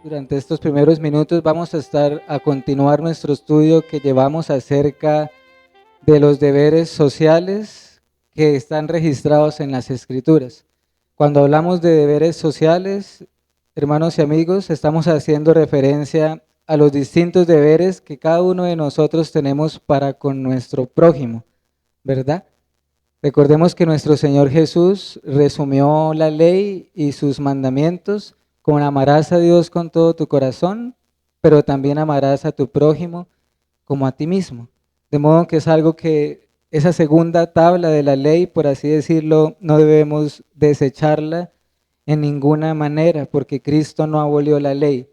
Durante estos primeros minutos vamos a continuar nuestro estudio que llevamos acerca de los deberes sociales que están registrados en las Escrituras. Cuando hablamos de deberes sociales, hermanos y amigos, estamos haciendo referencia a los distintos deberes que cada uno de nosotros tenemos para con nuestro prójimo, ¿verdad? Recordemos que nuestro Señor Jesús resumió la ley y sus mandamientos con amarás a Dios con todo tu corazón, pero también amarás a tu prójimo como a ti mismo. De modo que es algo que esa segunda tabla de la ley, por así decirlo, no debemos desecharla en ninguna manera, porque Cristo no abolió la ley.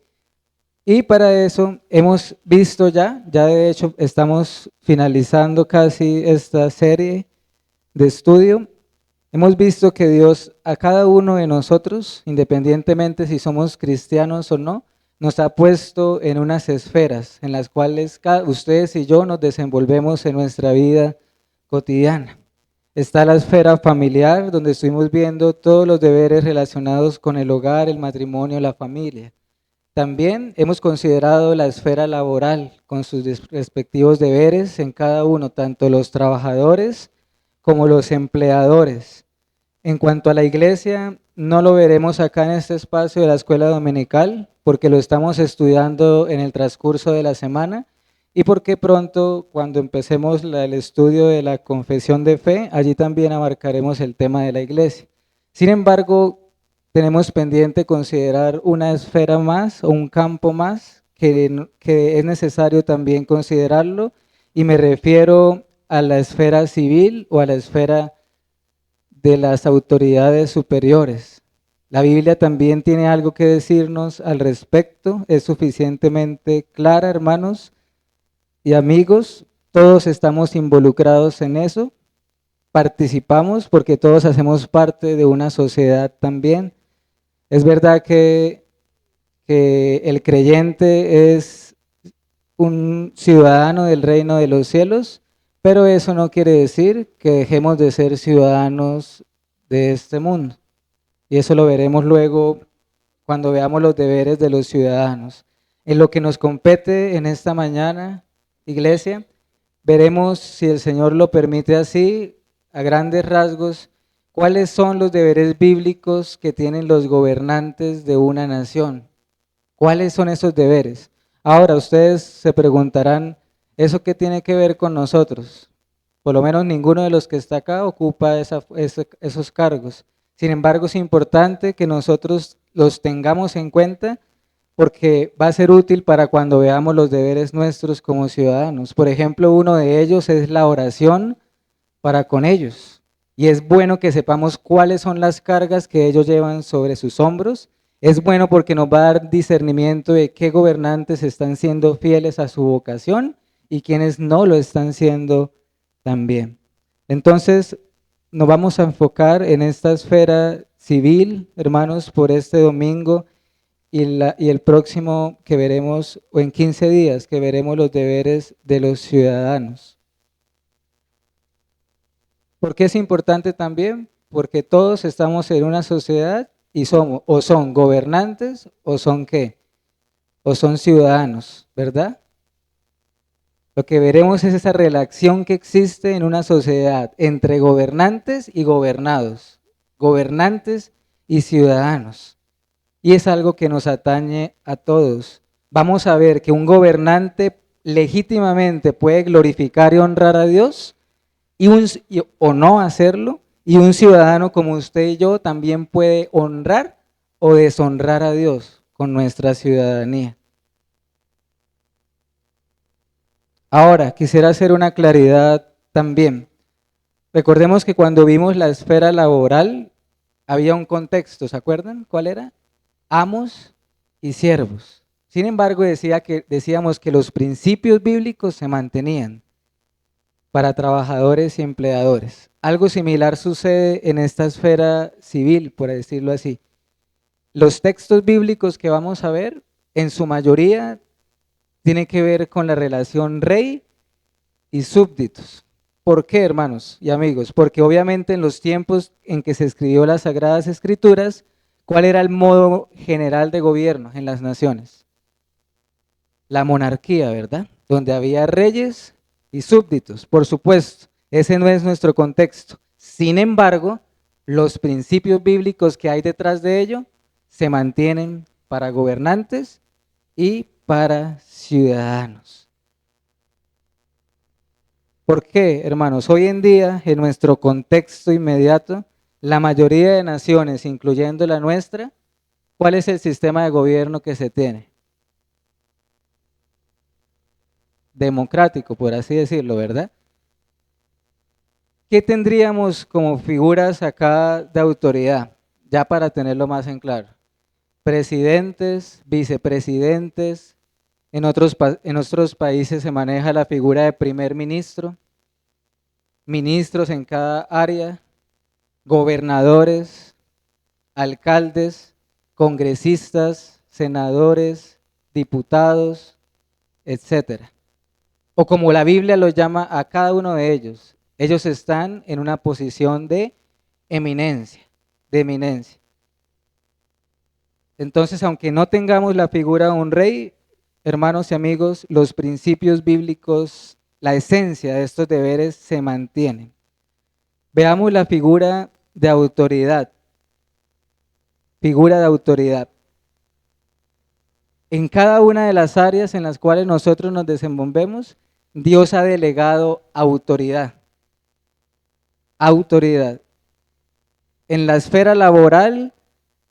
Y para eso hemos visto ya de hecho estamos finalizando casi esta serie de estudio. Hemos visto que Dios a cada uno de nosotros, independientemente si somos cristianos o no, nos ha puesto en unas esferas en las cuales ustedes y yo nos desenvolvemos en nuestra vida cotidiana. Está la esfera familiar, donde estuvimos viendo todos los deberes relacionados con el hogar, el matrimonio, la familia. También hemos considerado la esfera laboral, con sus respectivos deberes en cada uno, tanto los trabajadores como los empleadores. En cuanto a la iglesia, no lo veremos acá en este espacio de la escuela dominical, porque lo estamos estudiando en el transcurso de la semana y porque pronto, cuando empecemos el estudio de la confesión de fe, allí también abarcaremos el tema de la iglesia. Sin embargo, tenemos pendiente considerar una esfera más o un campo más que es necesario también considerarlo, y me refiero a la esfera civil o a la esfera de las autoridades superiores. La Biblia también tiene algo que decirnos al respecto, es suficientemente clara, hermanos y amigos, todos estamos involucrados en eso, participamos porque todos hacemos parte de una sociedad también. Es verdad que el creyente es un ciudadano del reino de los cielos, pero eso no quiere decir que dejemos de ser ciudadanos de este mundo. Y eso lo veremos luego cuando veamos los deberes de los ciudadanos. En lo que nos compete en esta mañana, iglesia, veremos, si el Señor lo permite así, a grandes rasgos, cuáles son los deberes bíblicos que tienen los gobernantes de una nación. ¿Cuáles son esos deberes? Ahora ustedes se preguntarán, ¿eso qué tiene que ver con nosotros? Por lo menos ninguno de los que está acá ocupa esos cargos. Sin embargo, es importante que nosotros los tengamos en cuenta porque va a ser útil para cuando veamos los deberes nuestros como ciudadanos. Por ejemplo, uno de ellos es la oración para con ellos. Y es bueno que sepamos cuáles son las cargas que ellos llevan sobre sus hombros. Es bueno porque nos va a dar discernimiento de qué gobernantes están siendo fieles a su vocación y quienes no lo están siendo también. Entonces, nos vamos a enfocar en esta esfera civil, hermanos, por este domingo y el próximo que veremos, o en 15 días, que veremos los deberes de los ciudadanos. ¿Por qué es importante también? Porque todos estamos en una sociedad y somos o son gobernantes o son ¿qué? O son ciudadanos, ¿verdad? Lo que veremos es esa relación que existe en una sociedad entre gobernantes y gobernados, gobernantes y ciudadanos. Y es algo que nos atañe a todos. Vamos a ver que un gobernante legítimamente puede glorificar y honrar a Dios o no hacerlo, y un ciudadano como usted y yo también puede honrar o deshonrar a Dios con nuestra ciudadanía. Ahora, quisiera hacer una claridad también. Recordemos que cuando vimos la esfera laboral, había un contexto, ¿se acuerdan? ¿Cuál era? Amos y siervos. Sin embargo, decíamos que los principios bíblicos se mantenían para trabajadores y empleadores. Algo similar sucede en esta esfera civil, por decirlo así. Los textos bíblicos que vamos a ver, en su mayoría, tienen que ver con la relación rey y súbditos. ¿Por qué, hermanos y amigos? Porque obviamente en los tiempos en que se escribió las Sagradas Escrituras, ¿Cuál era el modo general de gobierno en las naciones? La monarquía, ¿verdad? Donde había reyes y súbditos, por supuesto. Ese no es nuestro contexto. Sin embargo, los principios bíblicos que hay detrás de ello se mantienen para gobernantes y para ciudadanos. ¿Por qué, hermanos? Hoy en día, en nuestro contexto inmediato, la mayoría de naciones, incluyendo la nuestra, ¿cuál es el sistema de gobierno que se tiene? Democrático, por así decirlo, ¿verdad? ¿Qué tendríamos como figuras acá de autoridad? Ya para tenerlo más en claro. Presidentes, vicepresidentes, en otros países se maneja la figura de primer ministro, ministros en cada área, gobernadores, alcaldes, congresistas, senadores, diputados, etcétera. O como la Biblia los llama a cada uno de ellos, ellos están en una posición de eminencia, de eminencia. Entonces, aunque no tengamos la figura de un rey, hermanos y amigos, los principios bíblicos, la esencia de estos deberes se mantienen. Veamos la figura de autoridad. Figura de autoridad. En cada una de las áreas en las cuales nosotros nos desenvolvemos, Dios ha delegado autoridad. Autoridad. En la esfera laboral,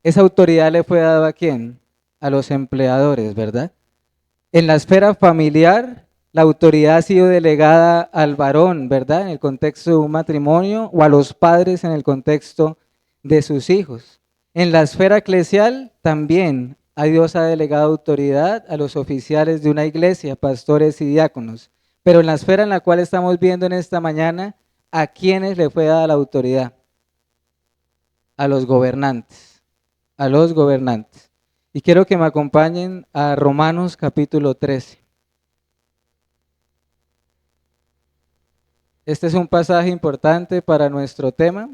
esa autoridad le fue dada ¿a quién? A los empleadores, ¿verdad? En la esfera familiar, la autoridad ha sido delegada al varón, ¿verdad? En el contexto de un matrimonio, o a los padres en el contexto de sus hijos. En la esfera eclesial también a Dios ha delegado autoridad a los oficiales de una iglesia, pastores y diáconos. Pero en la esfera en la cual estamos viendo en esta mañana, ¿a quiénes le fue dada la autoridad? A los gobernantes, a los gobernantes. Y quiero que me acompañen a Romanos capítulo 13. Este es un pasaje importante para nuestro tema,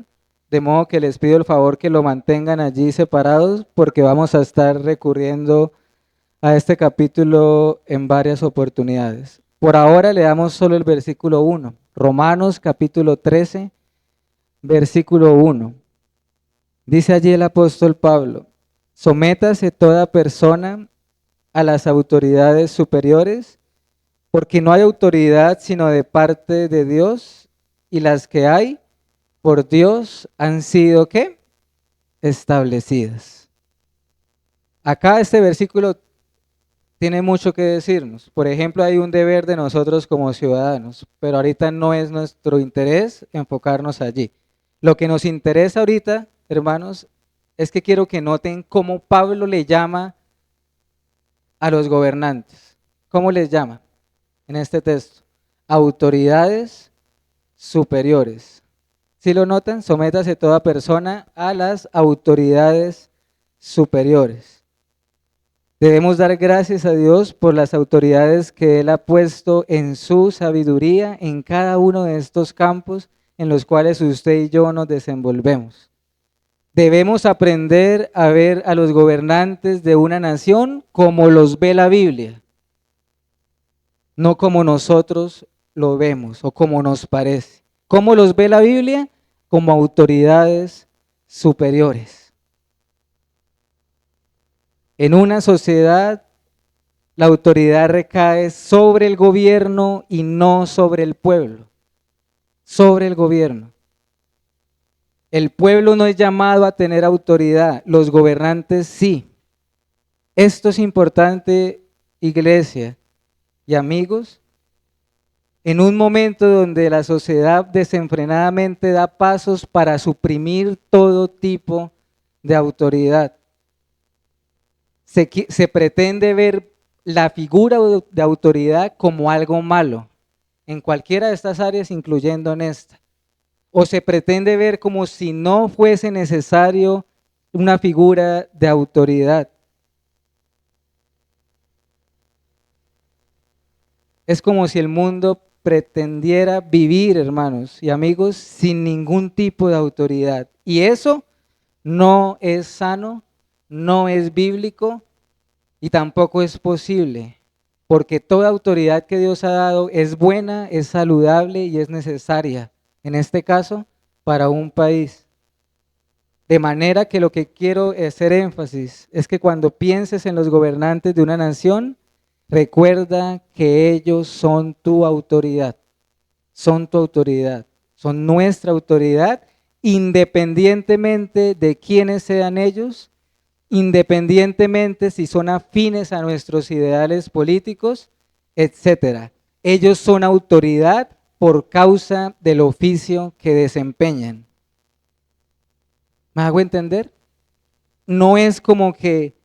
de modo que les pido el favor que lo mantengan allí separados porque vamos a estar recurriendo a este capítulo en varias oportunidades. Por ahora le damos solo el versículo 1, Romanos capítulo 13, versículo 1. Dice allí el apóstol Pablo: sométase toda persona a las autoridades superiores, porque no hay autoridad sino de parte de Dios, y las que hay por Dios han sido ¿qué? Establecidas. Acá este versículo tiene mucho que decirnos. Por ejemplo, hay un deber de nosotros como ciudadanos, pero ahorita no es nuestro interés enfocarnos allí. Lo que nos interesa ahorita, hermanos, es que quiero que noten cómo Pablo le llama a los gobernantes. ¿Cómo les llama en este texto? Autoridades superiores. ¿Sí lo notan? Sométase toda persona a las autoridades superiores. Debemos dar gracias a Dios por las autoridades que Él ha puesto en su sabiduría en cada uno de estos campos en los cuales usted y yo nos desenvolvemos. Debemos aprender a ver a los gobernantes de una nación como los ve la Biblia, no como nosotros lo vemos o como nos parece. ¿Cómo los ve la Biblia? Como autoridades superiores. En una sociedad, la autoridad recae sobre el gobierno y no sobre el pueblo. Sobre el gobierno. El pueblo no es llamado a tener autoridad, los gobernantes sí. Esto es importante, iglesia y amigos, en un momento donde la sociedad desenfrenadamente da pasos para suprimir todo tipo de autoridad. Se pretende ver la figura de autoridad como algo malo, en cualquiera de estas áreas, incluyendo en esta. O se pretende ver como si no fuese necesario una figura de autoridad. Es como si el mundo pretendiera vivir, hermanos y amigos, sin ningún tipo de autoridad. Y eso no es sano no es bíblico y tampoco es posible, porque toda autoridad que Dios ha dado es buena, es saludable y es necesaria, en este caso, para un país. De manera que lo que quiero hacer énfasis es que cuando pienses en los gobernantes de una nación, recuerda que ellos son tu autoridad, son tu autoridad, son nuestra autoridad, independientemente de quiénes sean ellos, independientemente si son afines a nuestros ideales políticos, etcétera. Ellos son autoridad por causa del oficio que desempeñan. ¿Me hago entender? No es como que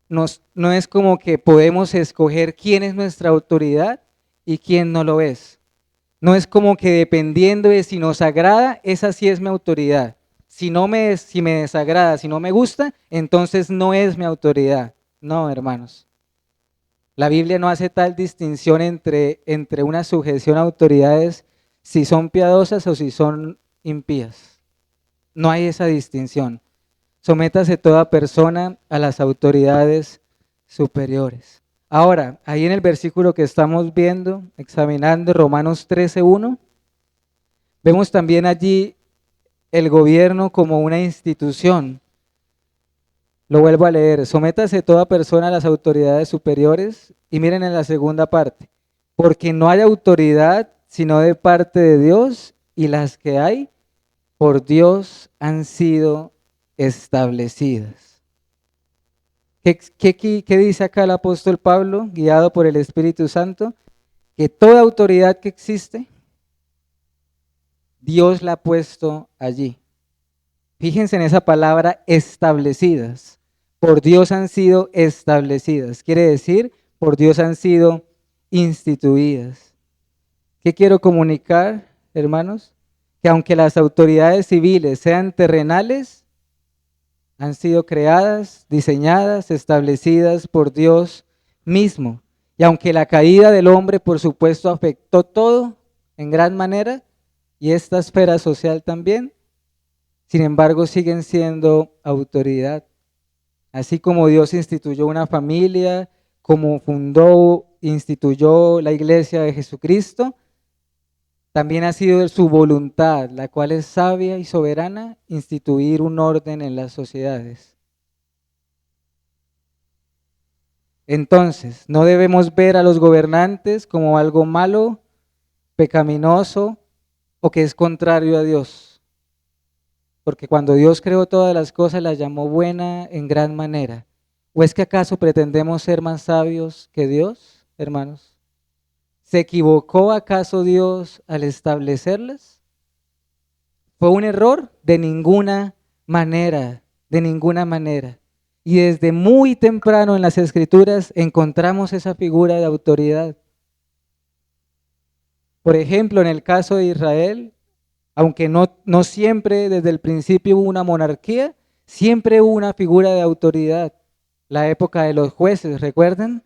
no es como que podemos escoger quién es nuestra autoridad y quién no lo es. No es como que dependiendo de si nos agrada, esa sí es mi autoridad. Si me desagrada, si no me gusta, entonces no es mi autoridad. No, hermanos. La Biblia no hace tal distinción entre una sujeción a autoridades si son piadosas o si son impías. No hay esa distinción. Sométase toda persona a las autoridades superiores. Ahora, ahí en el versículo que estamos viendo, examinando Romanos 13:1, vemos también allí el gobierno como una institución. Lo vuelvo a leer. Sométase toda persona a las autoridades superiores. Y miren en la segunda parte. Porque no hay autoridad sino de parte de Dios, y las que hay por Dios han sido establecidas. ¿Qué dice acá el apóstol Pablo, guiado por el Espíritu Santo? Que toda autoridad que existe, Dios la ha puesto allí. Fíjense en esa palabra, establecidas. Por Dios han sido establecidas. Quiere decir, por Dios han sido instituidas. ¿Qué quiero comunicar, hermanos? Que aunque las autoridades civiles sean terrenales, han sido creadas, diseñadas, establecidas por Dios mismo. Y aunque la caída del hombre, por supuesto, afectó todo en gran manera, y esta esfera social también, sin embargo, siguen siendo autoridad. Así como Dios instituyó una familia, como instituyó la iglesia de Jesucristo, también ha sido su voluntad, la cual es sabia y soberana, instituir un orden en las sociedades. Entonces, no debemos ver a los gobernantes como algo malo, pecaminoso o que es contrario a Dios. Porque cuando Dios creó todas las cosas, las llamó buena en gran manera. ¿O es que acaso pretendemos ser más sabios que Dios, hermanos? ¿Se equivocó acaso Dios al establecerlas? ¿Fue un error? De ninguna manera, de ninguna manera. Y desde muy temprano en las Escrituras encontramos esa figura de autoridad. Por ejemplo, en el caso de Israel, aunque no siempre desde el principio hubo una monarquía, siempre hubo una figura de autoridad. La época de los jueces, ¿recuerdan?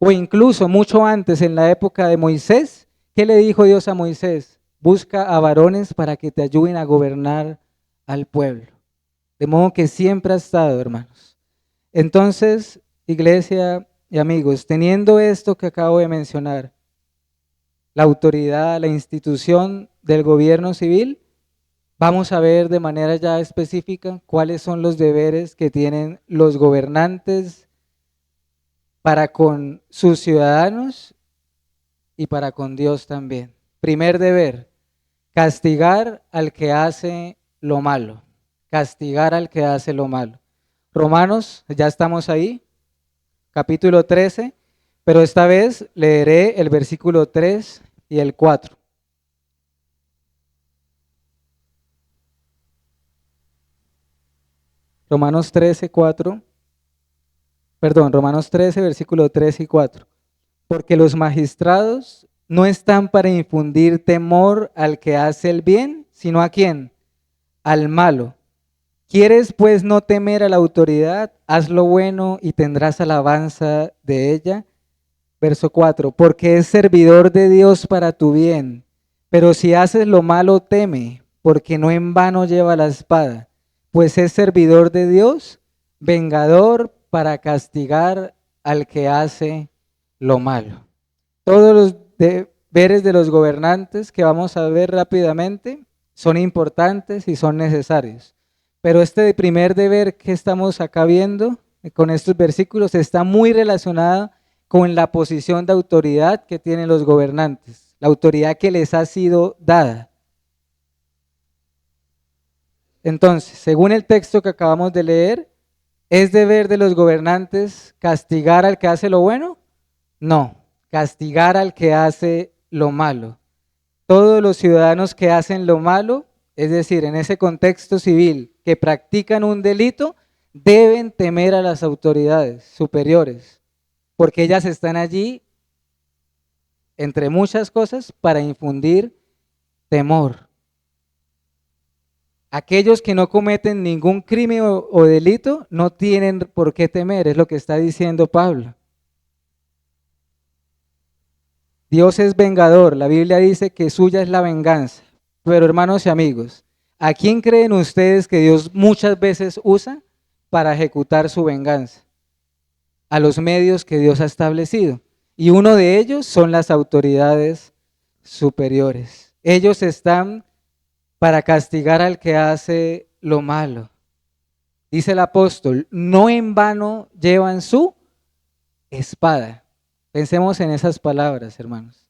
O incluso mucho antes, en la época de Moisés, ¿qué le dijo Dios a Moisés? Busca a varones para que te ayuden a gobernar al pueblo. De modo que siempre ha estado, hermanos. Entonces, iglesia y amigos, teniendo esto que acabo de mencionar, la autoridad, la institución del gobierno civil, vamos a ver de manera ya específica cuáles son los deberes que tienen los gobernantes para con sus ciudadanos y para con Dios también. Primer deber, castigar al que hace lo malo. Castigar al que hace lo malo. Romanos, ya estamos ahí, capítulo 13, pero esta vez leeré el versículo 3 y el 4. Romanos 13, 4. Perdón, Romanos 13, versículo 3 y 4. Porque los magistrados no están para infundir temor al que hace el bien, sino ¿a quién? Al malo. ¿Quieres pues no temer a la autoridad? Haz lo bueno y tendrás alabanza de ella. Verso 4. Porque es servidor de Dios para tu bien. Pero si haces lo malo, teme, porque no en vano lleva la espada, pues es servidor de Dios vengador para castigar al que hace lo malo. Todos los deberes de los gobernantes que vamos a ver rápidamente son importantes y son necesarios. Pero este primer deber que estamos acá viendo con estos versículos está muy relacionado con la posición de autoridad que tienen los gobernantes, la autoridad que les ha sido dada. Entonces, según el texto que acabamos de leer, ¿es deber de los gobernantes castigar al que hace lo bueno? No, castigar al que hace lo malo. Todos los ciudadanos que hacen lo malo, es decir, en ese contexto civil, que practican un delito, deben temer a las autoridades superiores, porque ellas están allí, entre muchas cosas, para infundir temor. Aquellos que no cometen ningún crimen o delito no tienen por qué temer, es lo que está diciendo Pablo. Dios es vengador, la Biblia dice que suya es la venganza. Pero hermanos y amigos, ¿a quién creen ustedes que Dios muchas veces usa para ejecutar su venganza? A los medios que Dios ha establecido. Y uno de ellos son las autoridades superiores. Ellos están para castigar al que hace lo malo. Dice el apóstol, no en vano llevan su espada. Pensemos en esas palabras, hermanos.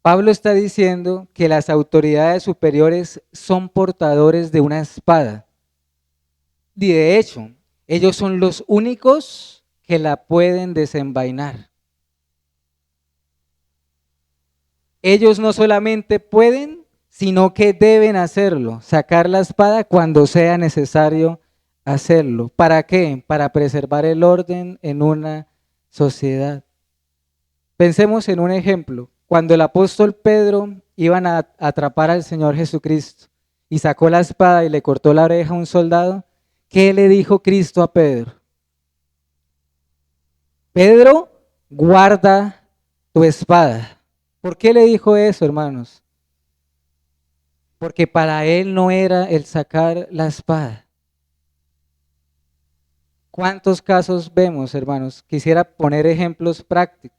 Pablo está diciendo que las autoridades superiores son portadores de una espada. Y de hecho, ellos son los únicos que la pueden desenvainar. Ellos no solamente pueden, sino que deben hacerlo, sacar la espada cuando sea necesario hacerlo. ¿Para qué? Para preservar el orden en una sociedad. Pensemos en un ejemplo. Cuando el apóstol Pedro iban a atrapar al Señor Jesucristo y sacó la espada y le cortó la oreja a un soldado, ¿qué le dijo Cristo a Pedro? Pedro, guarda tu espada. ¿Por qué le dijo eso, hermanos? Porque para él no era el sacar la espada. ¿Cuántos casos vemos, hermanos? Quisiera poner ejemplos prácticos.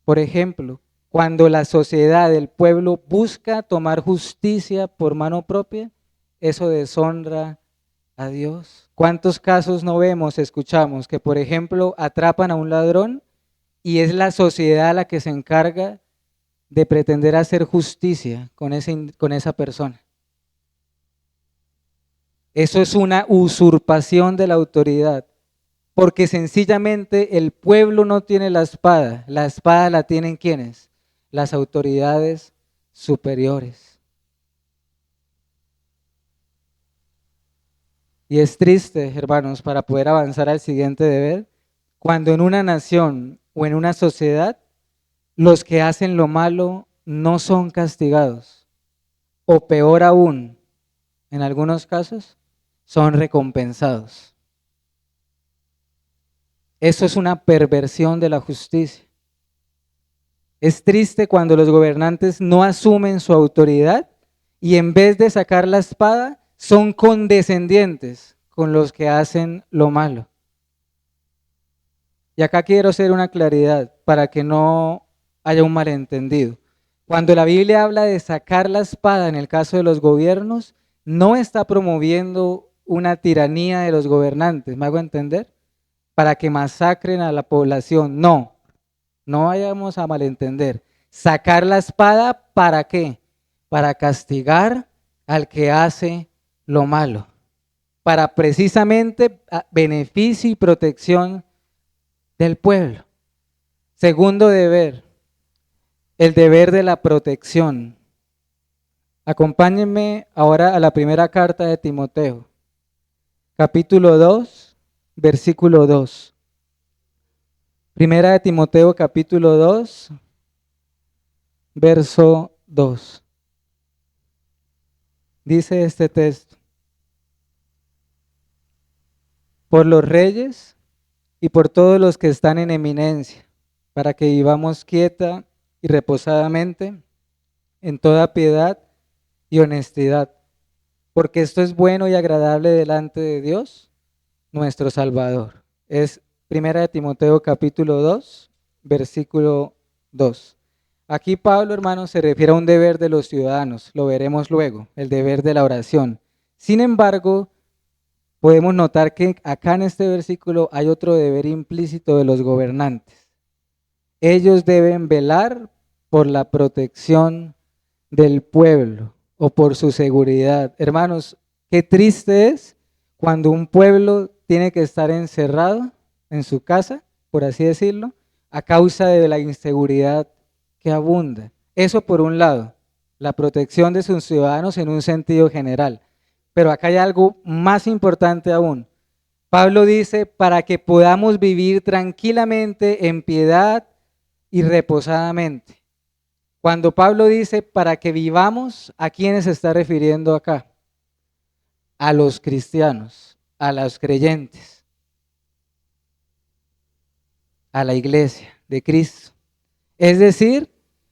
Por ejemplo, cuando la sociedad, el pueblo busca tomar justicia por mano propia, eso deshonra a Dios. ¿Cuántos casos no vemos, escuchamos, que por ejemplo atrapan a un ladrón y es la sociedad la que se encarga de pretender hacer justicia con esa persona? Eso es una usurpación de la autoridad, porque sencillamente el pueblo no tiene la espada la tienen ¿quiénes? Las autoridades superiores. Y es triste, hermanos, para poder avanzar al siguiente deber, cuando en una nación o en una sociedad los que hacen lo malo no son castigados, o peor aún, en algunos casos, son recompensados. Eso es una perversión de la justicia. Es triste cuando los gobernantes no asumen su autoridad y en vez de sacar la espada, son condescendientes con los que hacen lo malo. Y acá quiero hacer una claridad para que no haya un malentendido. Cuando la Biblia habla de sacar la espada en el caso de los gobiernos, no está promoviendo una tiranía de los gobernantes, ¿me hago entender? Para que masacren a la población, no vayamos a malentender. Sacar la espada, ¿para qué? Para castigar al que hace lo malo, para precisamente beneficio y protección del pueblo. Segundo deber, el deber de la protección. Acompáñenme ahora a la primera carta de Timoteo, capítulo 2, versículo 2. Primera de Timoteo, capítulo 2, verso 2. Dice este texto: por los reyes y por todos los que están en eminencia, para que vivamos quieta y reposadamente en toda piedad y honestidad, porque esto es bueno y agradable delante de Dios, nuestro Salvador. Es 1 de Timoteo capítulo 2, versículo 2. Aquí Pablo, hermanos, se refiere a un deber de los ciudadanos, lo veremos luego, el deber de la oración. Sin embargo, podemos notar que acá en este versículo hay otro deber implícito de los gobernantes. Ellos deben velar por la protección del pueblo o por su seguridad. Hermanos, qué triste es cuando un pueblo tiene que estar encerrado en su casa, por así decirlo, a causa de la inseguridad que abunda. Eso por un lado, la protección de sus ciudadanos en un sentido general. Pero acá hay algo más importante aún. Pablo dice, para que podamos vivir tranquilamente, en piedad y reposadamente. Cuando Pablo dice para que vivamos, ¿a quiénes se está refiriendo acá? A los cristianos, a los creyentes, a la iglesia de Cristo. Es decir,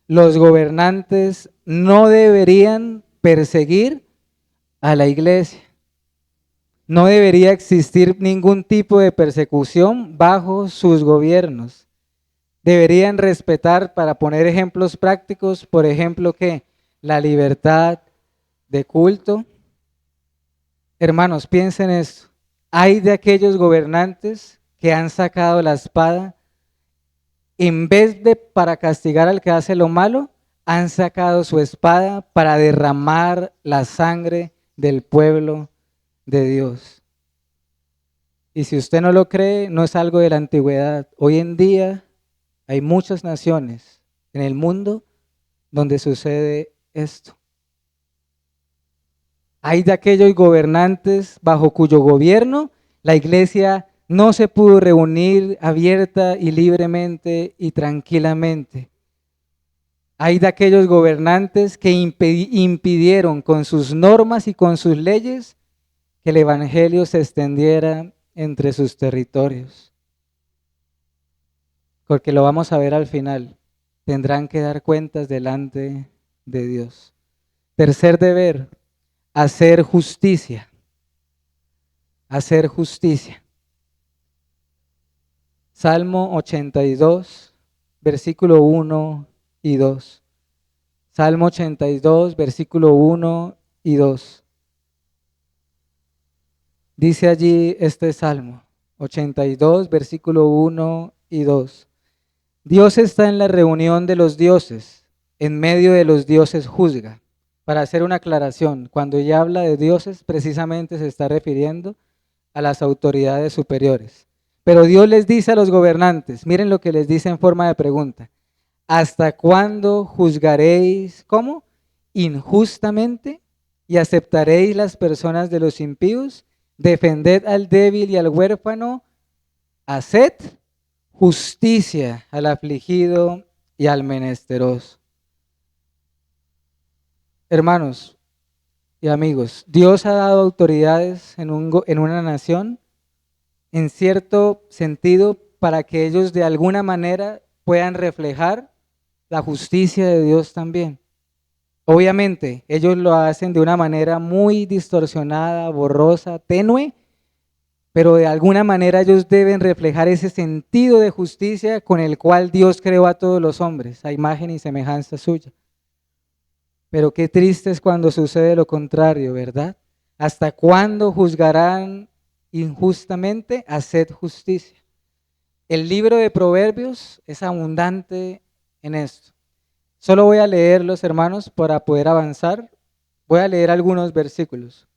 los gobernantes no deberían perseguir a la iglesia. No debería existir ningún tipo de persecución bajo sus gobiernos. Deberían respetar, para poner ejemplos prácticos, por ejemplo, que la libertad de culto. Hermanos, piensen esto. Hay de aquellos gobernantes que han sacado la espada, en vez de para castigar al que hace lo malo, han sacado su espada para derramar la sangre del pueblo de Dios. Y si usted no lo cree, no es algo de la antigüedad. Hoy en día hay muchas naciones en el mundo donde sucede esto. Hay de aquellos gobernantes bajo cuyo gobierno la iglesia no se pudo reunir abierta y libremente y tranquilamente. Hay de aquellos gobernantes que impidieron con sus normas y con sus leyes que el evangelio se extendiera entre sus territorios. Porque lo vamos a ver al final. Tendrán que dar cuentas delante de Dios. Tercer deber, hacer justicia. Hacer justicia. Salmo 82, versículo 1 y 2. Salmo 82, versículo 1 y 2. Dice allí este Salmo 82, versículo 1 y 2. Dios está en la reunión de los dioses, en medio de los dioses juzga. Para hacer una aclaración, cuando ella habla de dioses, precisamente se está refiriendo a las autoridades superiores. Pero Dios les dice a los gobernantes, miren lo que les dice en forma de pregunta: ¿hasta cuándo juzgaréis, cómo? Injustamente, y aceptaréis las personas de los impíos. Defended al débil y al huérfano, haced justicia al afligido y al menesteroso. Hermanos y amigos, Dios ha dado autoridades en una nación, en cierto sentido, para que ellos de alguna manera puedan reflejar la justicia de Dios también. Obviamente, ellos lo hacen de una manera muy distorsionada, borrosa, tenue, pero de alguna manera ellos deben reflejar ese sentido de justicia con el cual Dios creó a todos los hombres, a imagen y semejanza suya. Pero qué triste es cuando sucede lo contrario, ¿verdad? ¿Hasta cuándo juzgarán injustamente? Haced justicia. El libro de Proverbios es abundante en esto. Solo voy a leerlos, hermanos, para poder avanzar. Voy a leer algunos versículos.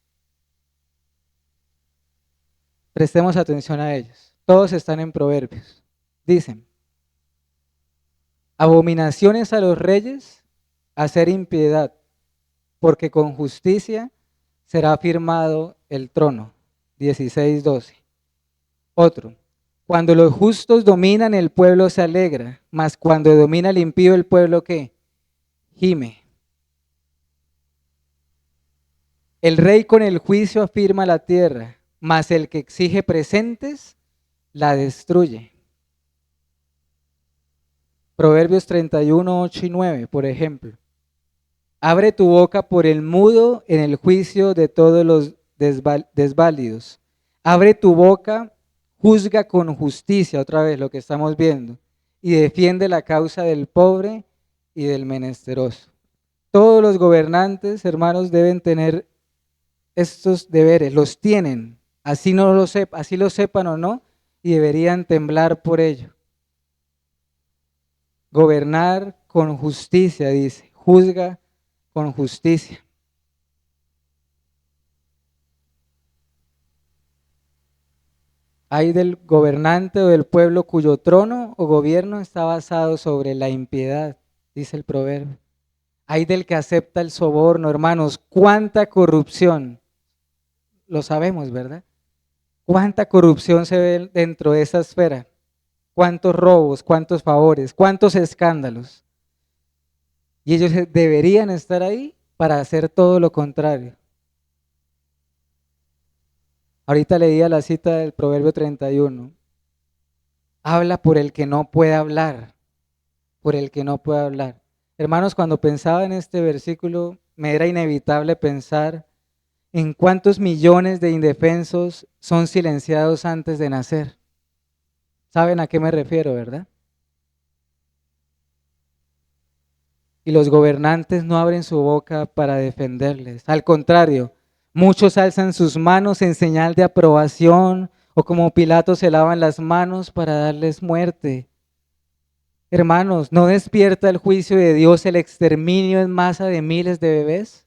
Prestemos atención a ellos. Todos están en Proverbios. Dicen: abominaciones a los reyes, hacer impiedad, porque con justicia será firmado el trono. 16:12. Otro: cuando los justos dominan, el pueblo se alegra, mas cuando domina el impío, el pueblo ¿qué? Gime. El rey con el juicio afirma la tierra, mas el que exige presentes la destruye. Proverbios 31, 8 y 9, por ejemplo. Abre tu boca por el mudo en el juicio de todos los desválidos. Abre tu boca, juzga con justicia, otra vez lo que estamos viendo, y defiende la causa del pobre y del menesteroso. Todos los gobernantes, hermanos, deben tener estos deberes, los tienen, así no lo sepan, así lo sepan o no, y deberían temblar por ello. Gobernar con justicia, dice, juzga con justicia. Hay del gobernante o del pueblo cuyo trono o gobierno está basado sobre la impiedad, dice el proverbio. Hay del que acepta el soborno, hermanos. ¿Cuánta corrupción? Lo sabemos, ¿verdad? ¿Cuánta corrupción se ve dentro de esa esfera? ¿Cuántos robos, cuántos favores, cuántos escándalos? Y ellos deberían estar ahí para hacer todo lo contrario. Ahorita leía la cita del Proverbio 31. Habla por el que no puede hablar, por el que no puede hablar. Hermanos, cuando pensaba en este versículo, me era inevitable pensar en cuántos millones de indefensos son silenciados antes de nacer. ¿Saben a qué me refiero, verdad? Y los gobernantes no abren su boca para defenderles. Al contrario, muchos alzan sus manos en señal de aprobación o como Pilato se lavan las manos para darles muerte. Hermanos, ¿no despierta el juicio de Dios el exterminio en masa de miles de bebés?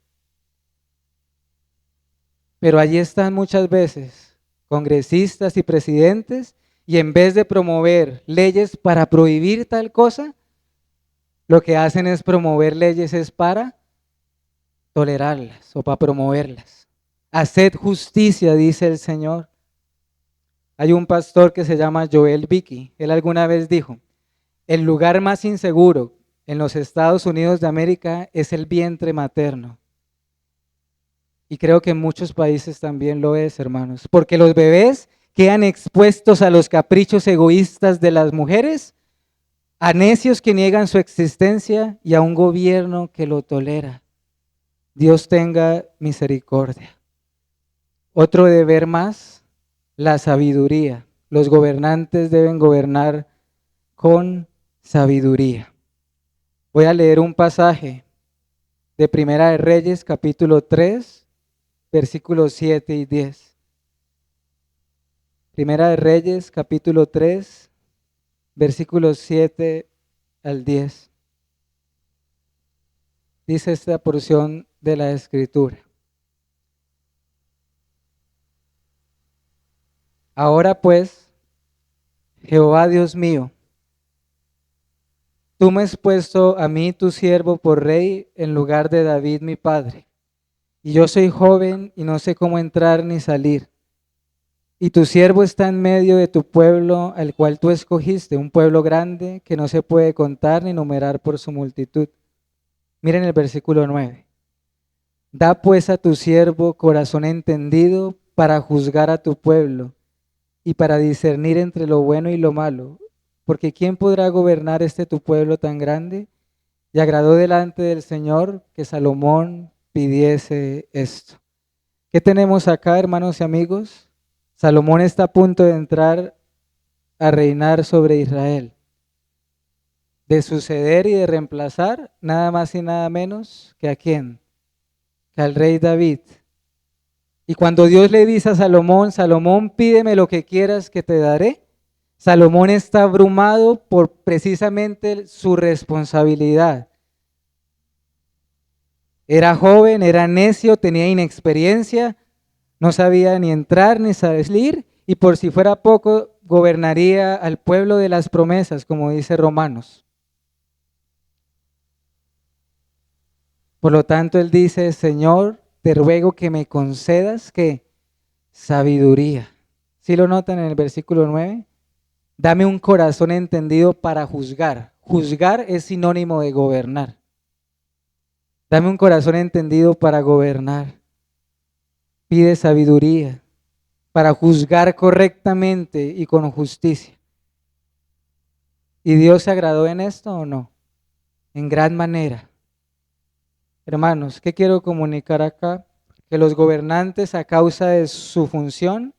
Pero allí están muchas veces congresistas y presidentes y en vez de promover leyes para prohibir tal cosa, lo que hacen es promover leyes es para tolerarlas o para promoverlas. Haced justicia, dice el Señor. Hay un pastor que se llama Joel Vicky. Él alguna vez dijo, el lugar más inseguro en los Estados Unidos de América es el vientre materno. Y creo que en muchos países también lo es, hermanos, porque los bebés quedan expuestos a los caprichos egoístas de las mujeres, a necios que niegan su existencia y a un gobierno que lo tolera. Dios tenga misericordia. Otro deber más, la sabiduría. Los gobernantes deben gobernar con sabiduría. Voy a leer un pasaje de Primera de Reyes, capítulo 3, versículos 7 y 10. Primera de Reyes, capítulo 3, versículos 7 al 10. Dice esta porción de la Escritura. Ahora pues, Jehová Dios mío, tú me has puesto a mí, tu siervo, por rey en lugar de David mi padre. Y yo soy joven y no sé cómo entrar ni salir. Y tu siervo está en medio de tu pueblo, al cual tú escogiste, un pueblo grande que no se puede contar ni numerar por su multitud. Miren el versículo 9. Da pues a tu siervo corazón entendido para juzgar a tu pueblo y para discernir entre lo bueno y lo malo, porque ¿quién podrá gobernar este tu pueblo tan grande? Y agradó delante del Señor que Salomón pidiese esto. ¿Qué tenemos acá, hermanos y amigos? Salomón está a punto de entrar a reinar sobre Israel, de suceder y de reemplazar nada más y nada menos que a quién, que al rey David. Y cuando Dios le dice a Salomón, Salomón, pídeme lo que quieras que te daré, Salomón está abrumado por precisamente su responsabilidad. Era joven, era necio, tenía inexperiencia, no sabía ni entrar ni salir, y por si fuera poco, gobernaría al pueblo de las promesas, como dice Romanos. Por lo tanto, él dice, Señor, te ruego que me concedas que sabiduría. ¿Sí lo notan en el versículo 9? Dame un corazón entendido para juzgar. Juzgar es sinónimo de gobernar. Dame un corazón entendido para gobernar. Pide sabiduría para juzgar correctamente y con justicia. ¿Y Dios se agradó en esto o no? En gran manera. Hermanos, ¿qué quiero comunicar acá? Que los gobernantes, a causa de su función,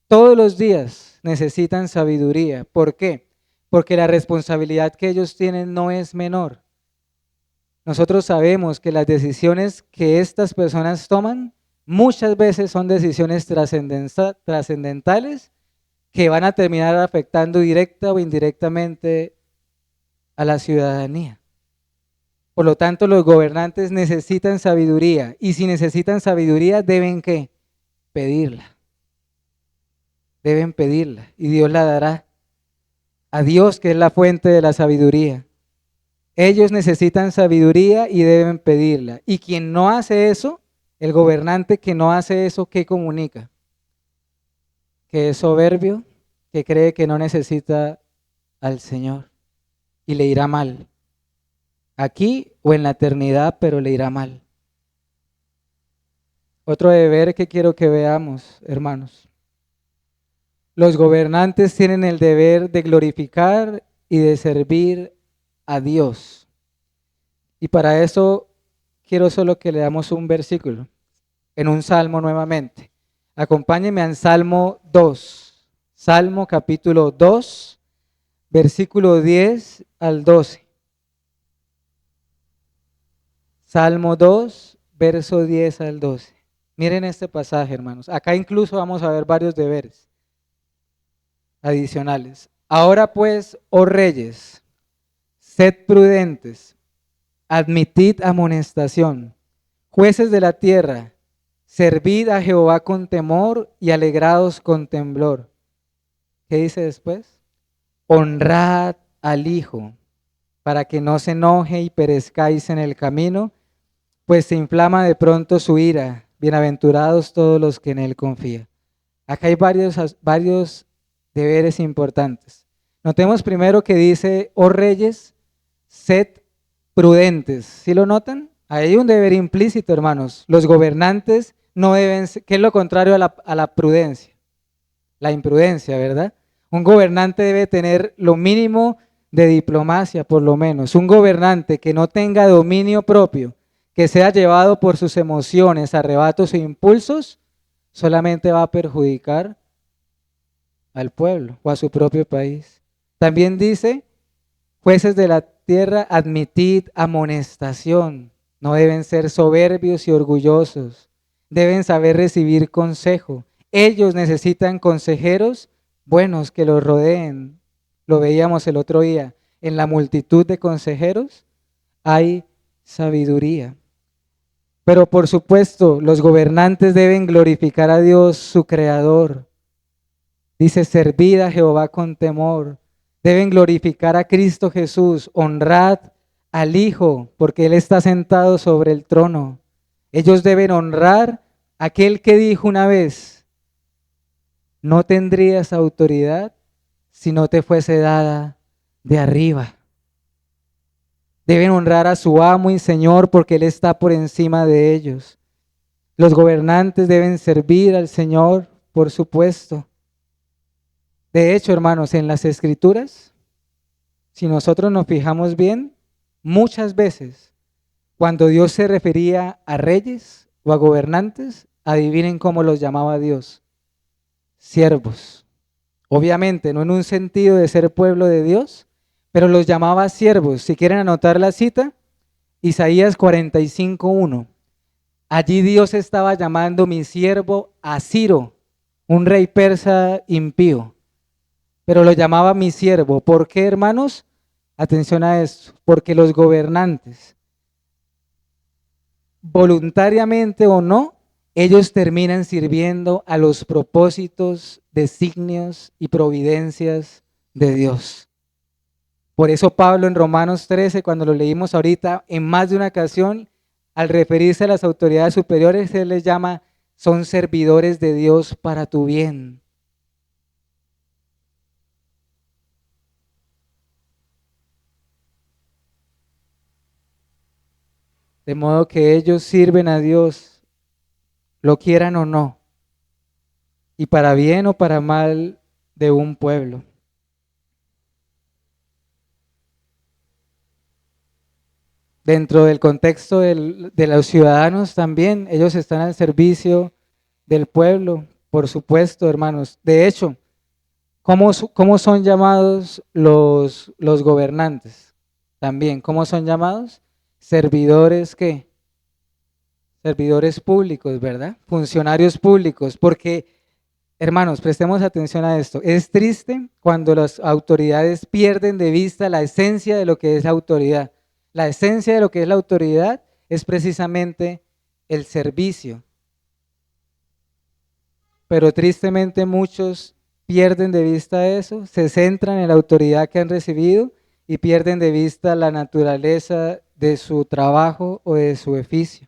todos los días necesitan sabiduría. ¿Por qué? Porque la responsabilidad que ellos tienen no es menor. Nosotros sabemos que las decisiones que estas personas toman muchas veces son decisiones trascendentales que van a terminar afectando directa o indirectamente a la ciudadanía. Por lo tanto, los gobernantes necesitan sabiduría, y si necesitan sabiduría, deben ¿qué? Pedirla. Deben pedirla, y Dios la dará. A Dios, que es la fuente de la sabiduría. Ellos necesitan sabiduría y deben pedirla. Y quien no hace eso, el gobernante que no hace eso, ¿qué comunica? Que es soberbio, que cree que no necesita al Señor y le irá mal. Aquí o en la eternidad, pero le irá mal. Otro deber que quiero que veamos, hermanos. Los gobernantes tienen el deber de glorificar y de servir a Dios. Y para eso quiero solo que leamos un versículo en un salmo nuevamente. Acompáñenme al Salmo 2. Salmo capítulo 2, versículo 10 al 12. Salmo 2, verso 10 al 12. Miren este pasaje, hermanos. Acá incluso vamos a ver varios deberes adicionales. Ahora pues, oh reyes, sed prudentes, admitid amonestación. Jueces de la tierra, servid a Jehová con temor y alegraos con temblor. ¿Qué dice después? Honrad al Hijo, para que no se enoje y perezcáis en el camino, pues se inflama de pronto su ira. Bienaventurados todos los que en él confían. Acá hay varios deberes importantes. Notemos primero que dice, oh reyes, sed prudentes. ¿Sí lo notan? Hay un deber implícito, hermanos. Los gobernantes no deben ser, ¿qué es lo contrario a la prudencia? La imprudencia, ¿verdad? Un gobernante debe tener lo mínimo de diplomacia, por lo menos. Un gobernante que no tenga dominio propio, que sea llevado por sus emociones, arrebatos e impulsos, solamente va a perjudicar al pueblo o a su propio país. También dice, jueces de la tierra, admitid amonestación. No deben ser soberbios y orgullosos. Deben saber recibir consejo. Ellos necesitan consejeros buenos que los rodeen. Lo veíamos el otro día. En la multitud de consejeros hay sabiduría. Pero por supuesto, los gobernantes deben glorificar a Dios, su creador. Dice, servid a Jehová con temor. Deben glorificar a Cristo Jesús, honrad al Hijo, porque Él está sentado sobre el trono. Ellos deben honrar a aquel que dijo una vez, no tendrías autoridad si no te fuese dada de arriba. Deben honrar a su amo y Señor porque Él está por encima de ellos. Los gobernantes deben servir al Señor, por supuesto. De hecho, hermanos, en las Escrituras, si nosotros nos fijamos bien, muchas veces cuando Dios se refería a reyes o a gobernantes, adivinen cómo los llamaba Dios, siervos. Obviamente, no en un sentido de ser pueblo de Dios, pero los llamaba siervos. Si quieren anotar la cita, Isaías 45:1. Allí Dios estaba llamando mi siervo a Ciro, un rey persa impío, pero lo llamaba mi siervo. ¿Por qué, hermanos? Atención a esto, porque los gobernantes, voluntariamente o no, ellos terminan sirviendo a los propósitos, designios y providencias de Dios. Por eso Pablo en Romanos 13, cuando lo leímos ahorita, en más de una ocasión, al referirse a las autoridades superiores, él les llama, son servidores de Dios para tu bien. De modo que ellos sirven a Dios, lo quieran o no, y para bien o para mal de un pueblo. Dentro del contexto de los ciudadanos también, ellos están al servicio del pueblo, por supuesto, hermanos. De hecho, ¿cómo son llamados los gobernantes? También, ¿cómo son llamados? Servidores, ¿qué? Servidores públicos, ¿verdad? Funcionarios públicos, porque, hermanos, prestemos atención a esto. Es triste cuando las autoridades pierden de vista la esencia de lo que es la autoridad. La esencia de lo que es la autoridad es precisamente el servicio. Pero tristemente muchos pierden de vista eso, se centran en la autoridad que han recibido y pierden de vista la naturaleza de su trabajo o de su oficio.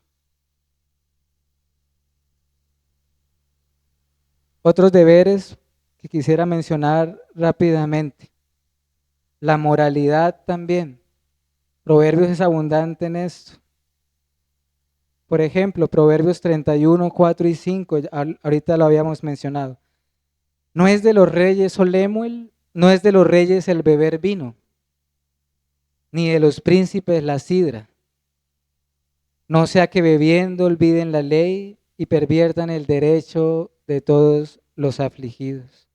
Otros deberes que quisiera mencionar rápidamente. La moralidad también. Proverbios es abundante en esto. Por ejemplo, Proverbios 31, 4 y 5, ahorita lo habíamos mencionado. No es de los reyes Lemuel, no es de los reyes el beber vino, ni de los príncipes la sidra. No sea que bebiendo olviden la ley y perviertan el derecho de todos los afligidos.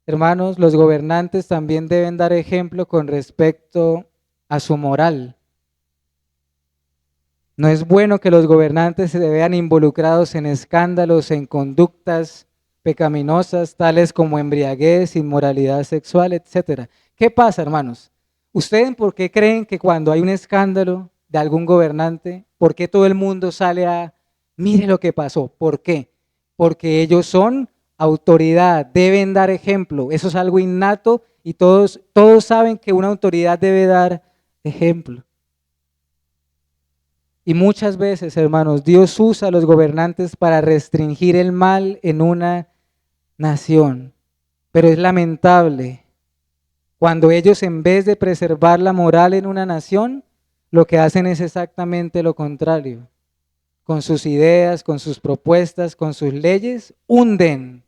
Hermanos, los gobernantes también deben dar ejemplo con respecto a su moral. No es bueno que los gobernantes se vean involucrados en escándalos, en conductas pecaminosas, tales como embriaguez, inmoralidad sexual, etc. ¿Qué pasa, hermanos? ¿Ustedes por qué creen que cuando hay un escándalo de algún gobernante, por qué todo el mundo sale a, mire lo que pasó? ¿Por qué? Porque ellos son autoridad, deben dar ejemplo. Eso es algo innato y todos saben que una autoridad debe dar ejemplo. Y muchas veces, hermanos, Dios usa a los gobernantes para restringir el mal en una nación. Pero es lamentable cuando ellos, en vez de preservar la moral en una nación, lo que hacen es exactamente lo contrario. Con sus ideas, con sus propuestas, con sus leyes, hunden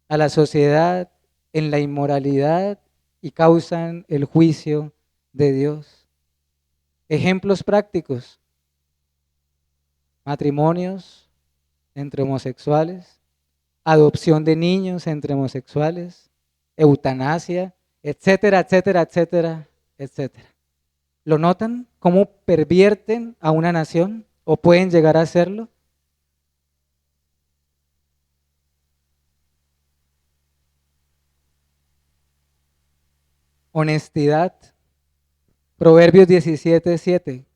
a la sociedad en la inmoralidad y causan el juicio de Dios. Ejemplos prácticos: matrimonios entre homosexuales, adopción de niños entre homosexuales, eutanasia, etcétera, etcétera, etcétera, etcétera. ¿Lo notan? ¿Cómo pervierten a una nación o pueden llegar a hacerlo? Honestidad. Proverbios 17:7.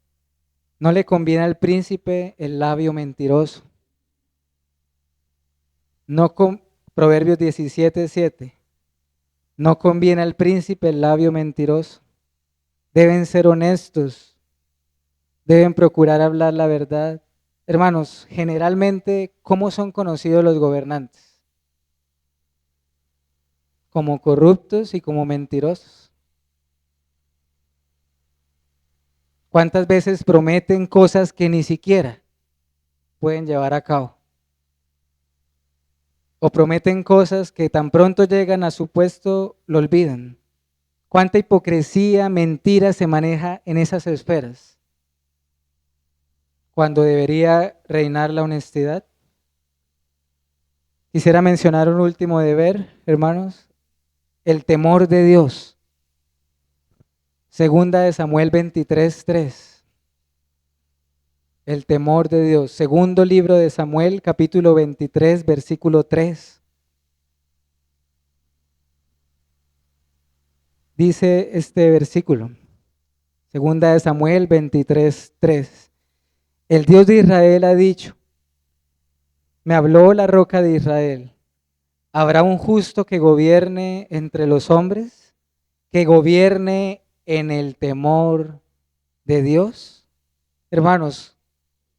No le conviene al príncipe el labio mentiroso. Proverbios 17:7. No conviene al príncipe el labio mentiroso. Deben ser honestos, deben procurar hablar la verdad. Hermanos, generalmente, ¿cómo son conocidos los gobernantes? Como corruptos y como mentirosos. ¿Cuántas veces prometen cosas que ni siquiera pueden llevar a cabo? O prometen cosas que tan pronto llegan a su puesto, lo olvidan. ¿Cuánta hipocresía, mentira se maneja en esas esferas? Cuando debería reinar la honestidad. Quisiera mencionar un último deber, hermanos: el temor de Dios. Segunda de Samuel 23:3. El temor de Dios. Segundo libro de Samuel, capítulo 23, versículo 3. Dice este versículo. Segunda de Samuel 23:3. El Dios de Israel ha dicho: me habló la roca de Israel. ¿Habrá un justo que gobierne entre los hombres? ¿Que gobierne en el temor de Dios? Hermanos,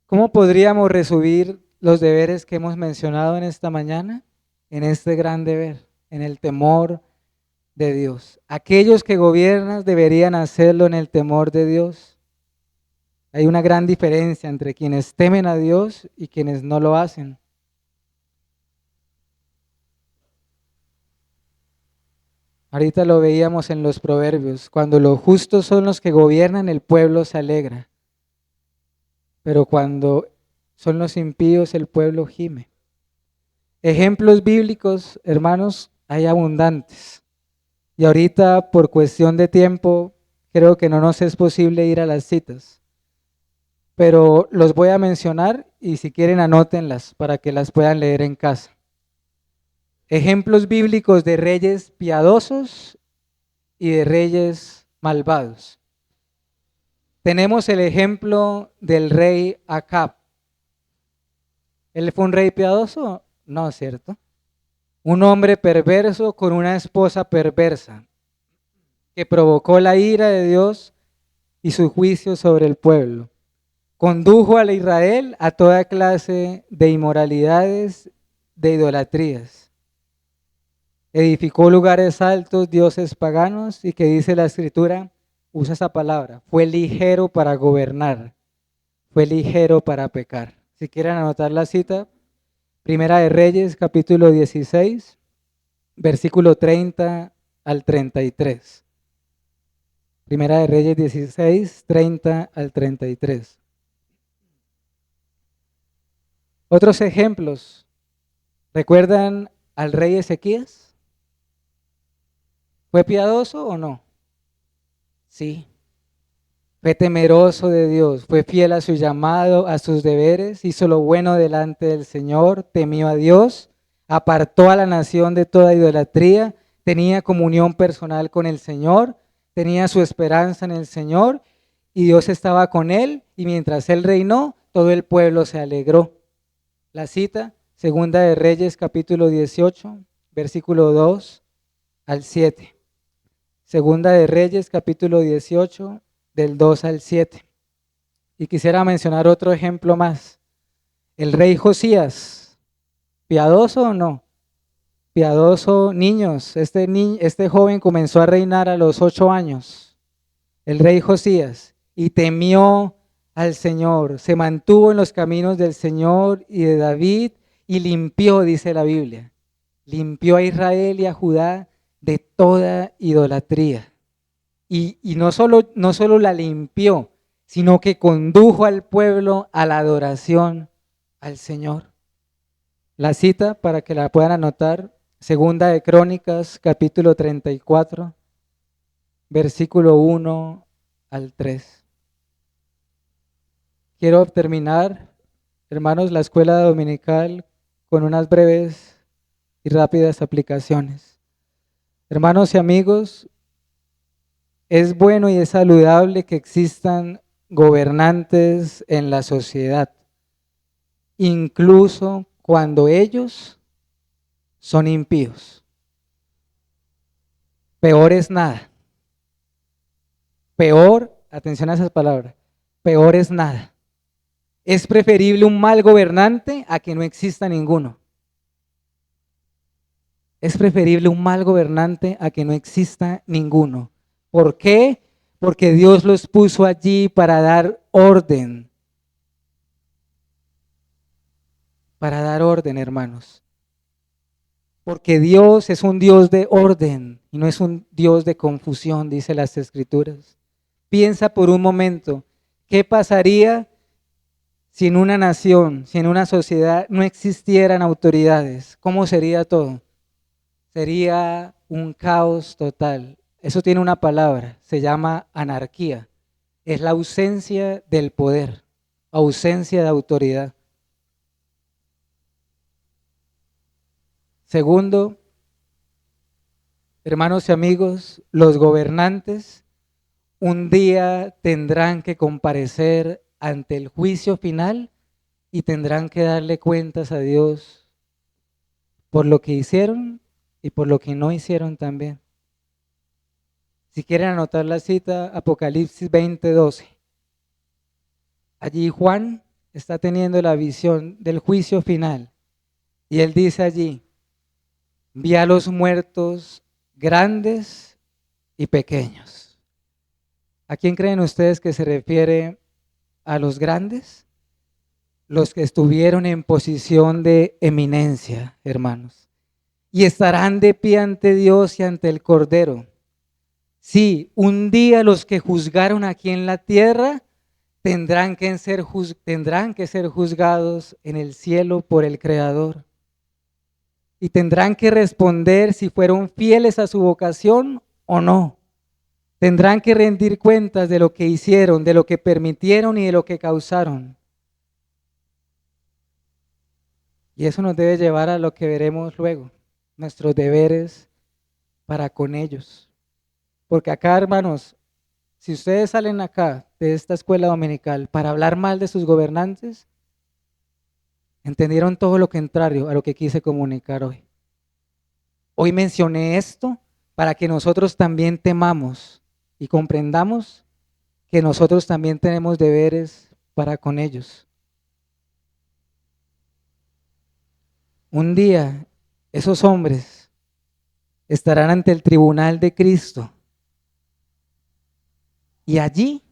¿cómo podríamos resumir los deberes que hemos mencionado en esta mañana? En este gran deber, en el temor de Dios. Aquellos que gobiernan deberían hacerlo en el temor de Dios. Hay una gran diferencia entre quienes temen a Dios y quienes no lo hacen. Ahorita lo veíamos en los proverbios, cuando los justos son los que gobiernan, el pueblo se alegra, pero cuando son los impíos, el pueblo gime. Ejemplos bíblicos, hermanos, hay abundantes. Y ahorita, por cuestión de tiempo, creo que no nos es posible ir a las citas, pero los voy a mencionar y si quieren anótenlas para que las puedan leer en casa. Ejemplos bíblicos de reyes piadosos y de reyes malvados. Tenemos el ejemplo del rey Acab. ¿Él fue un rey piadoso? No, ¿cierto? Un hombre perverso con una esposa perversa que provocó la ira de Dios y su juicio sobre el pueblo. Condujo a Israel a toda clase de inmoralidades, de idolatrías. Edificó lugares altos, dioses paganos, y que dice la Escritura, usa esa palabra, fue ligero para gobernar, fue ligero para pecar. Si quieren anotar la cita, Primera de Reyes, capítulo 16, versículo 30 al 33. Primera de Reyes 16, 30 al 33. Otros ejemplos. ¿Recuerdan al rey Ezequías? ¿Fue piadoso o no? Sí. Fue temeroso de Dios, fue fiel a su llamado, a sus deberes, hizo lo bueno delante del Señor, temió a Dios, apartó a la nación de toda idolatría, tenía comunión personal con el Señor, tenía su esperanza en el Señor y Dios estaba con él y mientras él reinó, todo el pueblo se alegró. La cita, Segunda de Reyes, capítulo 18, versículo 2 al 7. Segunda de Reyes, capítulo 18, del 2 al 7. Y quisiera mencionar otro ejemplo más. El rey Josías, ¿piadoso o no? Piadoso, niños. Este joven comenzó a reinar a los 8 años. El rey Josías, y temió al Señor, se mantuvo en los caminos del Señor y de David, y limpió, dice la Biblia, limpió a Israel y a Judá de toda idolatría. Y no solo la limpió, sino que condujo al pueblo a la adoración al Señor. La cita, para que la puedan anotar, Segunda de Crónicas, capítulo 34, versículo 1 al 3. Quiero terminar, hermanos, la escuela dominical con unas breves y rápidas aplicaciones. Hermanos y amigos, es bueno y es saludable que existan gobernantes en la sociedad, incluso cuando ellos son impíos. Peor es nada. Peor, atención a esas palabras, peor es nada. Es preferible un mal gobernante a que no exista ninguno. Es preferible un mal gobernante a que no exista ninguno. ¿Por qué? Porque Dios los puso allí para dar orden. Para dar orden, hermanos. Porque Dios es un Dios de orden y no es un Dios de confusión, dice las Escrituras. Piensa por un momento, ¿qué pasaría si en una nación, si en una sociedad no existieran autoridades? ¿Cómo sería todo? Sería un caos total. Eso tiene una palabra, se llama anarquía. Es la ausencia del poder, ausencia de autoridad. Segundo, hermanos y amigos, los gobernantes un día tendrán que comparecer ante el juicio final y tendrán que darle cuentas a Dios por lo que hicieron y por lo que no hicieron también. Si quieren anotar la cita, Apocalipsis 20:12. Allí Juan está teniendo la visión del juicio final y él dice allí, vi a los muertos grandes y pequeños. ¿A quién creen ustedes que se refiere a los grandes? Los que estuvieron en posición de eminencia, hermanos. y estarán de pie ante Dios y ante el Cordero. Sí, un día los que juzgaron aquí en la tierra tendrán que ser juzgados en el cielo por el Creador. Y tendrán que responder si fueron fieles a su vocación o no. Tendrán que rendir cuentas de lo que hicieron, de lo que permitieron y de lo que causaron. Y eso nos debe llevar a lo que veremos luego, nuestros deberes para con ellos. Porque acá, hermanos, si ustedes salen acá de esta escuela dominical para hablar mal de sus gobernantes, entendieron todo lo contrario a lo que quise comunicar hoy. Hoy mencioné esto para que nosotros también temamos y comprendamos que nosotros también tenemos deberes para con ellos. Un día esos hombres estarán ante el tribunal de Cristo y allí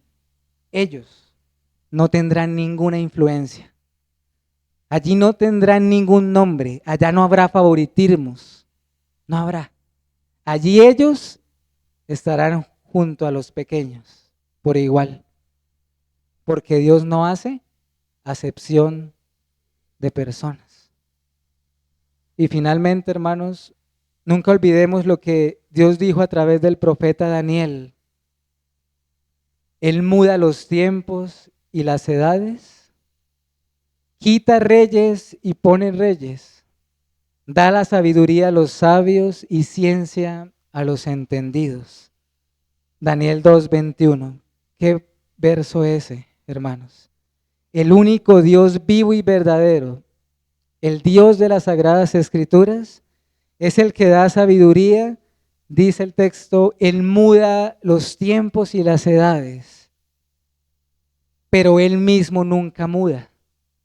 ellos no tendrán ninguna influencia. Allí no tendrán ningún nombre, allá no habrá favoritismos, no habrá. Allí ellos estarán junto a los pequeños por igual, porque Dios no hace acepción de personas. Y finalmente, hermanos, nunca olvidemos lo que Dios dijo a través del profeta Daniel. Él muda los tiempos y las edades, quita reyes y pone reyes, da la sabiduría a los sabios y ciencia a los entendidos. Daniel 2:21. ¿Qué verso ese, hermanos? El único Dios vivo y verdadero, el Dios de las Sagradas Escrituras, es el que da sabiduría, dice el texto, Él muda los tiempos y las edades, pero Él mismo nunca muda,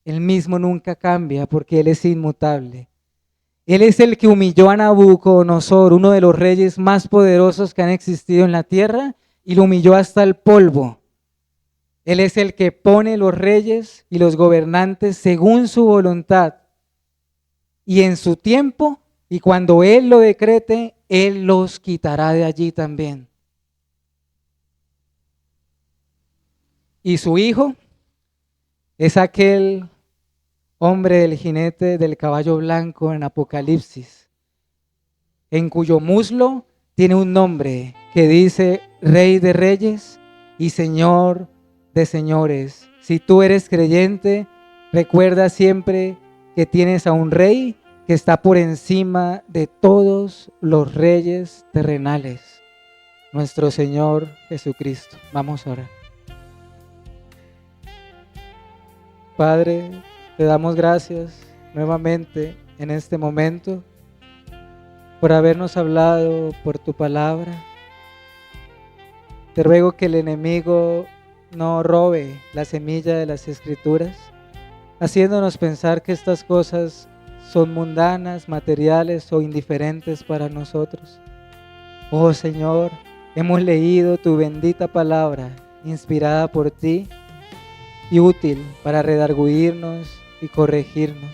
Él mismo nunca cambia porque Él es inmutable. Él es el que humilló a Nabucodonosor, uno de los reyes más poderosos que han existido en la tierra, y lo humilló hasta el polvo. Él es el que pone los reyes y los gobernantes según su voluntad. Y en su tiempo, y cuando Él lo decrete, Él los quitará de allí también. Y su hijo es aquel hombre del jinete del caballo blanco en Apocalipsis, en cuyo muslo tiene un nombre que dice Rey de Reyes y Señor de Señores. Si tú eres creyente, recuerda siempre que tienes a un rey que está por encima de todos los reyes terrenales, nuestro Señor Jesucristo. Vamos a orar. Padre, te damos gracias nuevamente en este momento por habernos hablado por tu palabra. Te ruego que el enemigo no robe la semilla de las Escrituras, haciéndonos pensar que estas cosas son mundanas, materiales o indiferentes para nosotros. Oh Señor, hemos leído tu bendita palabra, inspirada por ti y útil para redarguirnos y corregirnos.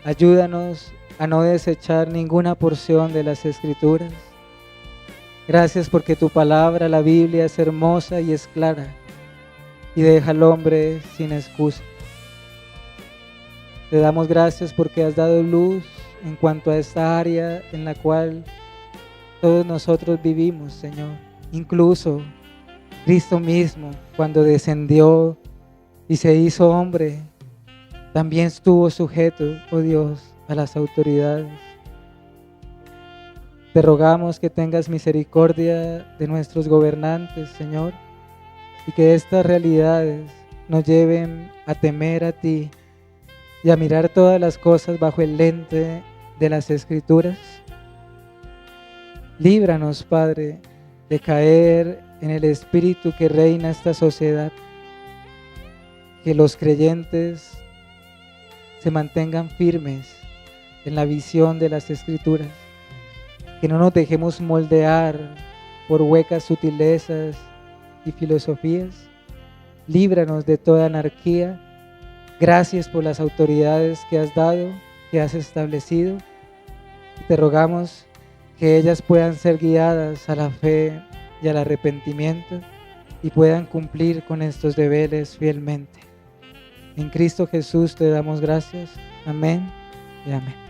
Ayúdanos a no desechar ninguna porción de las Escrituras. Gracias porque tu palabra, la Biblia, es hermosa y es clara y deja al hombre sin excusa. Te damos gracias porque has dado luz en cuanto a esta área en la cual todos nosotros vivimos, Señor. Incluso Cristo mismo, cuando descendió y se hizo hombre, también estuvo sujeto, oh Dios, a las autoridades. Te rogamos que tengas misericordia de nuestros gobernantes, Señor, y que estas realidades nos lleven a temer a ti y a mirar todas las cosas bajo el lente de las Escrituras. Líbranos, Padre, de caer en el espíritu que reina esta sociedad, que los creyentes se mantengan firmes en la visión de las Escrituras, que no nos dejemos moldear por huecas sutilezas y filosofías. Líbranos de toda anarquía. Gracias por las autoridades que has dado, que has establecido. Te rogamos que ellas puedan ser guiadas a la fe y al arrepentimiento y puedan cumplir con estos deberes fielmente. En Cristo Jesús te damos gracias. Amén y amén.